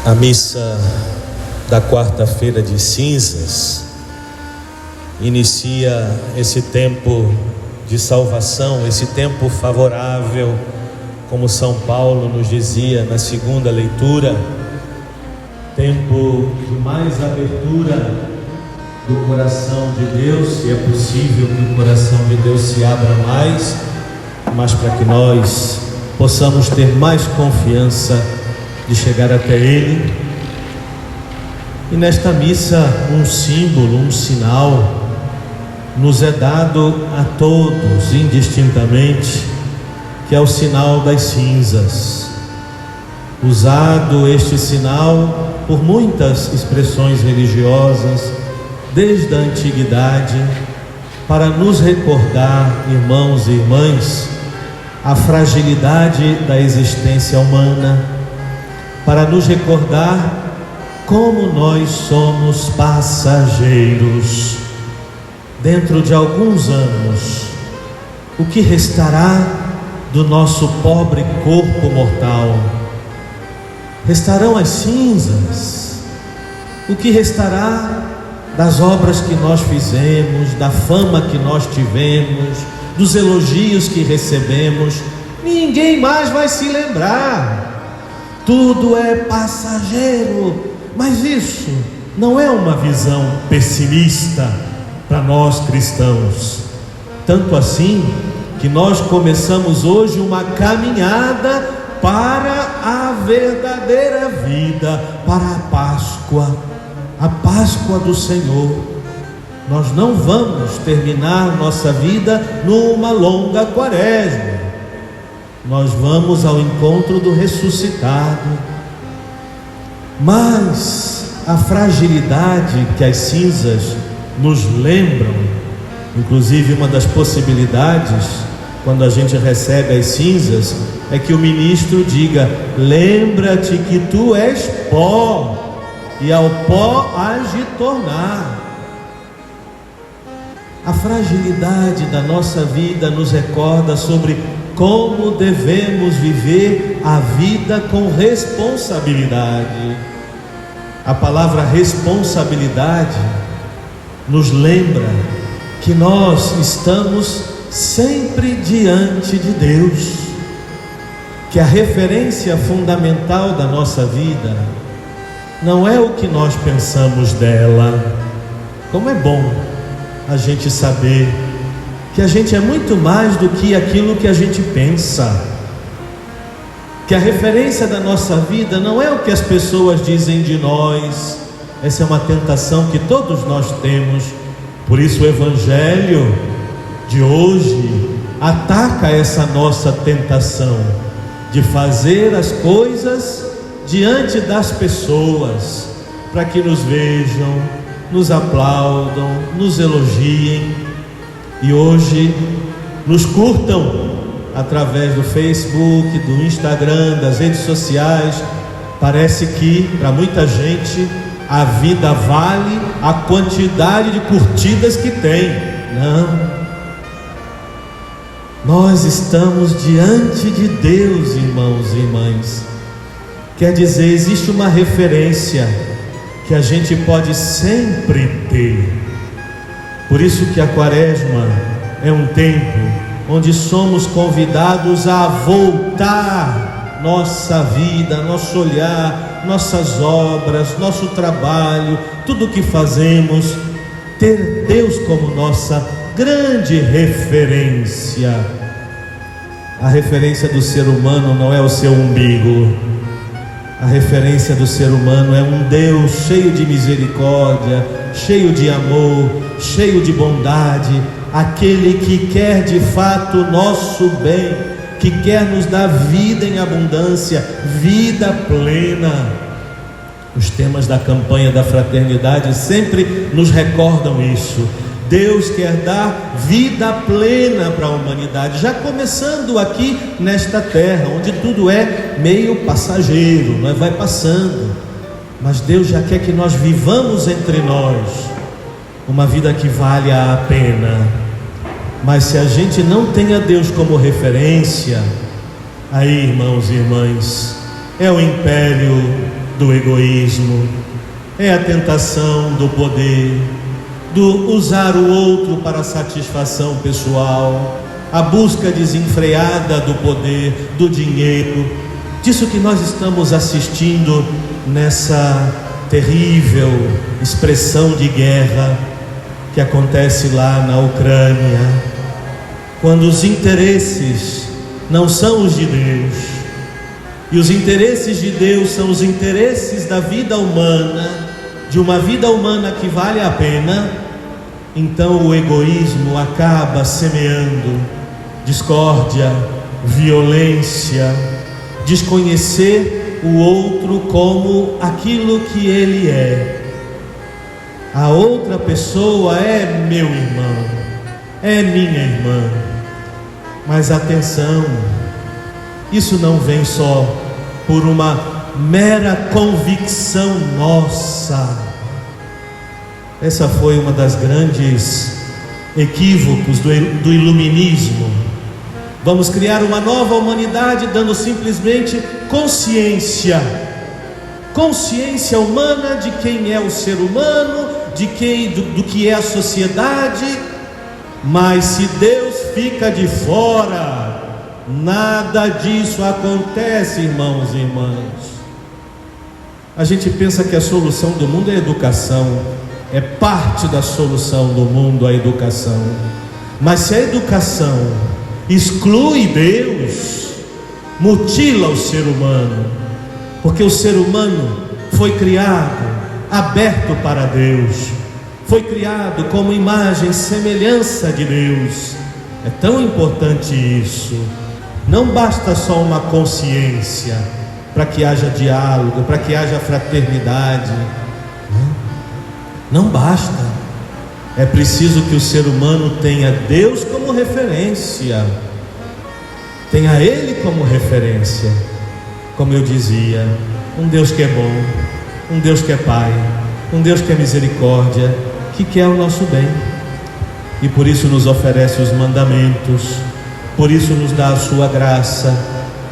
A missa da quarta-feira de cinzas inicia esse tempo de salvação, esse tempo favorável, como São Paulo nos dizia na segunda leitura, tempo de mais abertura do coração de Deus, se é possível que o coração de Deus se abra mais, mas para que nós possamos ter mais confiança de chegar até Ele. E nesta missa um símbolo, um sinal nos é dado a todos indistintamente, que é o sinal das cinzas. Usado este sinal por muitas expressões religiosas desde a antiguidade, para nos recordar, irmãos e irmãs, a fragilidade da existência humana, para nos recordar como nós somos passageiros. Dentro de alguns anos, o que restará do nosso pobre corpo mortal? Restarão as cinzas. O que restará das obras que nós fizemos, da fama que nós tivemos, dos elogios que recebemos? Ninguém mais vai se lembrar. Tudo é passageiro. Mas isso não é uma visão pessimista para nós cristãos. Tanto assim que nós começamos hoje uma caminhada para a verdadeira vida, para a Páscoa do Senhor. Nós não vamos terminar nossa vida numa longa quaresma. Nós vamos ao encontro do ressuscitado. Mas a fragilidade que as cinzas nos lembram, inclusive uma das possibilidades, quando a gente recebe as cinzas, é que o ministro diga: lembra-te que tu és pó, e ao pó hás de tornar. A fragilidade da nossa vida nos recorda sobre como devemos viver a vida com responsabilidade. A palavra responsabilidade nos lembra que nós estamos sempre diante de Deus, que a referência fundamental da nossa vida não é o que nós pensamos dela. Como é bom a gente saber que a gente é muito mais do que aquilo que a gente pensa, que a referência da nossa vida não é o que as pessoas dizem de nós. Essa é uma tentação que todos nós temos. Por isso o Evangelho de hoje ataca essa nossa tentação de fazer as coisas diante das pessoas, para que nos vejam, nos aplaudam, nos elogiem. E hoje nos curtam através do Facebook, do Instagram, das redes sociais. Parece que para muita gente a vida vale a quantidade de curtidas que tem. Não. Nós estamos diante de Deus, irmãos e irmãs. Quer dizer, existe uma referência que a gente pode sempre ter. Por isso que a quaresma é um tempo onde somos convidados a voltar nossa vida, nosso olhar, nossas obras, nosso trabalho, tudo o que fazemos, ter Deus como nossa grande referência. A referência do ser humano não é o seu umbigo. A referência do ser humano é um Deus cheio de misericórdia, cheio de amor, cheio de bondade, aquele que quer de fato o nosso bem, que quer nos dar vida em abundância, vida plena. Os temas da campanha da fraternidade sempre nos recordam isso. Deus quer dar vida plena para a humanidade, já começando aqui nesta terra, onde tudo é meio passageiro, não é? Vai passando, mas Deus já quer que nós vivamos entre nós uma vida que vale a pena. Mas se a gente não tem a Deus como referência, aí, irmãos e irmãs, é o império do egoísmo, é a tentação do poder, do usar o outro para satisfação pessoal, a busca desenfreada do poder, do dinheiro, disso que nós estamos assistindo nessa terrível expressão de guerra que acontece lá na Ucrânia, quando os interesses não são os de Deus, e os interesses de Deus são os interesses da vida humana, de uma vida humana que vale a pena. Então o egoísmo acaba semeando discórdia, violência, desconhecer o outro como aquilo que ele é. A outra pessoa é meu irmão, é minha irmã. Mas atenção, isso não vem só por uma mera convicção nossa. Essa foi uma das grandes equívocos do iluminismo. Vamos criar uma nova humanidade dando simplesmente consciência humana de quem é o ser humano, do que é a sociedade. Mas se Deus fica de fora, nada disso acontece, irmãos e irmãs. A gente pensa que a solução do mundo é a educação, é parte da solução do mundo a educação. Mas se a educação exclui Deus, mutila o ser humano, porque o ser humano foi criado aberto para Deus, foi criado como imagem e semelhança de Deus. É tão importante isso. Não basta só uma consciência para que haja diálogo, para que haja fraternidade. Não basta. É preciso que o ser humano tenha Deus como referência, tenha Ele como referência. Como eu dizia, um Deus que é bom, um Deus que é Pai, um Deus que é misericórdia, que quer o nosso bem, e por isso nos oferece os mandamentos, por isso nos dá a sua graça,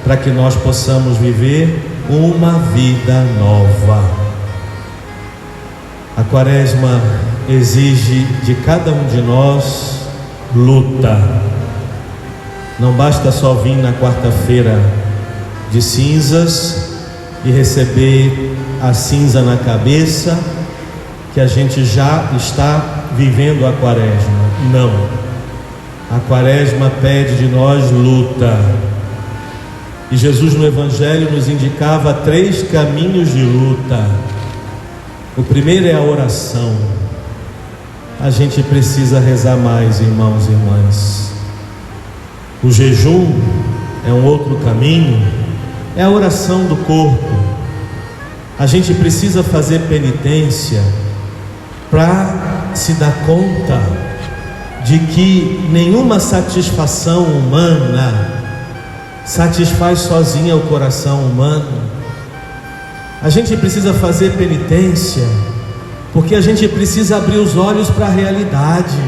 para que nós possamos viver uma vida nova. A Quaresma exige de cada um de nós luta. Não basta só vir na quarta-feira de cinzas e receber a cinza na cabeça, que a gente já está vivendo a Quaresma. Não. A Quaresma pede de nós luta. E Jesus no Evangelho nos indicava 3 caminhos de luta. O primeiro é a oração. A gente precisa rezar mais, irmãos e irmãs. O jejum é um outro caminho, é a oração do corpo. A gente precisa fazer penitência para se dar conta de que nenhuma satisfação humana satisfaz sozinha o coração humano. A gente precisa fazer penitência porque a gente precisa abrir os olhos para a realidade.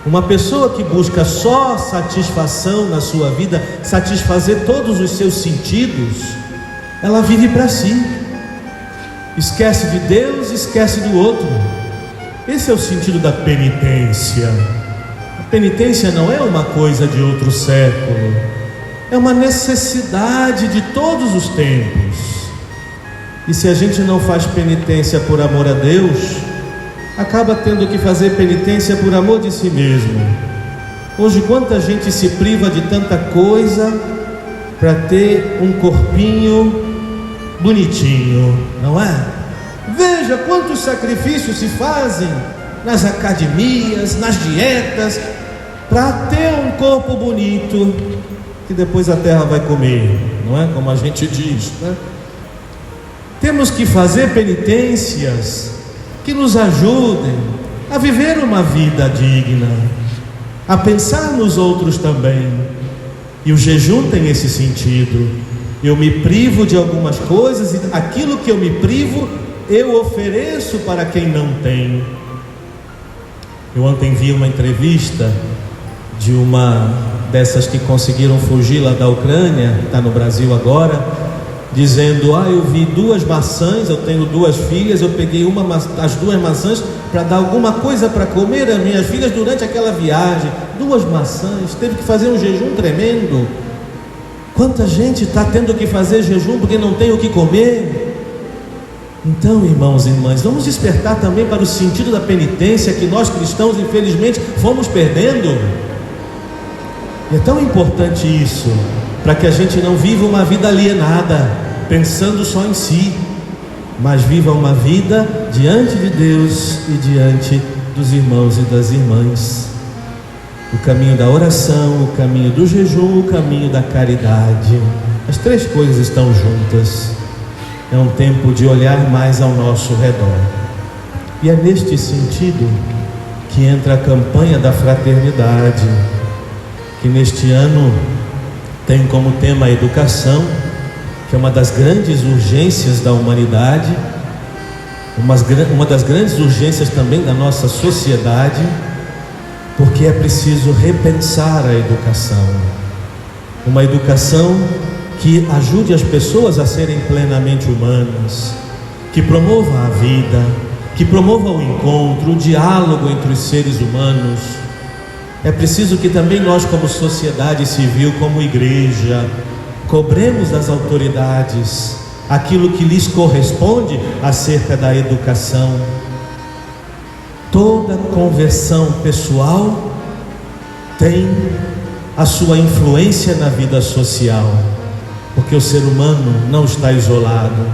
Uma pessoa que busca só satisfação na sua vida, satisfazer todos os seus sentidos, ela vive para si, esquece de Deus, esquece do outro. Esse é o sentido da penitência. A penitência não é uma coisa de outro século, é uma necessidade de todos os tempos. E se a gente não faz penitência por amor a Deus, acaba tendo que fazer penitência por amor de si mesmo. Hoje quanta gente se priva de tanta coisa para ter um corpinho bonitinho, não é? Veja quantos sacrifícios se fazem nas academias, nas dietas, para ter um corpo bonito, que depois a terra vai comer, não é? Como a gente diz, né? Temos que fazer penitências que nos ajudem a viver uma vida digna, a pensar nos outros também. E o jejum tem esse sentido. Eu me privo de algumas coisas, e aquilo que eu me privo, eu ofereço para quem não tem. Eu ontem vi uma entrevista de uma dessas que conseguiram fugir lá da Ucrânia, está no Brasil agora, dizendo: eu vi 2 maçãs, eu tenho 2 filhas, eu peguei as 2 maçãs para dar alguma coisa para comer às minhas filhas durante aquela viagem. 2 maçãs, teve que fazer um jejum tremendo. Quanta gente está tendo que fazer jejum porque não tem o que comer. Então, irmãos e irmãs, vamos despertar também para o sentido da penitência que nós cristãos, infelizmente, fomos perdendo. E é tão importante isso, para que a gente não viva uma vida alienada, pensando só em si, mas viva uma vida diante de Deus e diante dos irmãos e das irmãs. O caminho da oração, o caminho do jejum, o caminho da caridade. As 3 coisas estão juntas. É um tempo de olhar mais ao nosso redor. E é neste sentido que entra a campanha da fraternidade, que neste ano tem como tema a educação, que é uma das grandes urgências da humanidade, uma das grandes urgências também da nossa sociedade, porque é preciso repensar a educação. Uma educação que ajude as pessoas a serem plenamente humanas, que promova a vida, que promova o encontro, o diálogo entre os seres humanos. É preciso que também nós, como sociedade civil, como igreja, cobremos das autoridades aquilo que lhes corresponde acerca da educação. Toda conversão pessoal tem a sua influência na vida social, porque o ser humano não está isolado,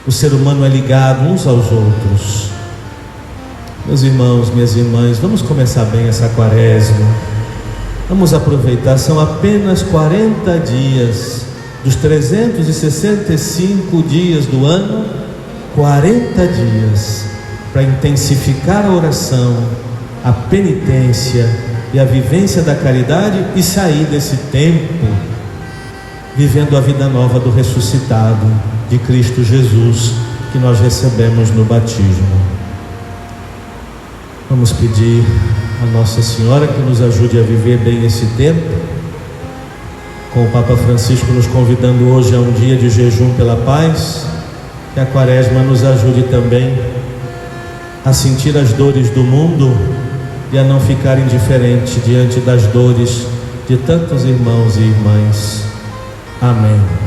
o ser humano é ligado uns aos outros. Meus irmãos, minhas irmãs, vamos começar bem essa quaresma, vamos aproveitar, são apenas 40 dias, dos 365 dias do ano, 40 dias, para intensificar a oração, a penitência e a vivência da caridade e sair desse tempo vivendo a vida nova do ressuscitado de Cristo Jesus, que nós recebemos no batismo. Vamos pedir a Nossa Senhora que nos ajude a viver bem esse tempo, com o Papa Francisco nos convidando hoje a um dia de jejum pela paz, que a quaresma nos ajude também a sentir as dores do mundo e a não ficar indiferente diante das dores de tantos irmãos e irmãs. Amém.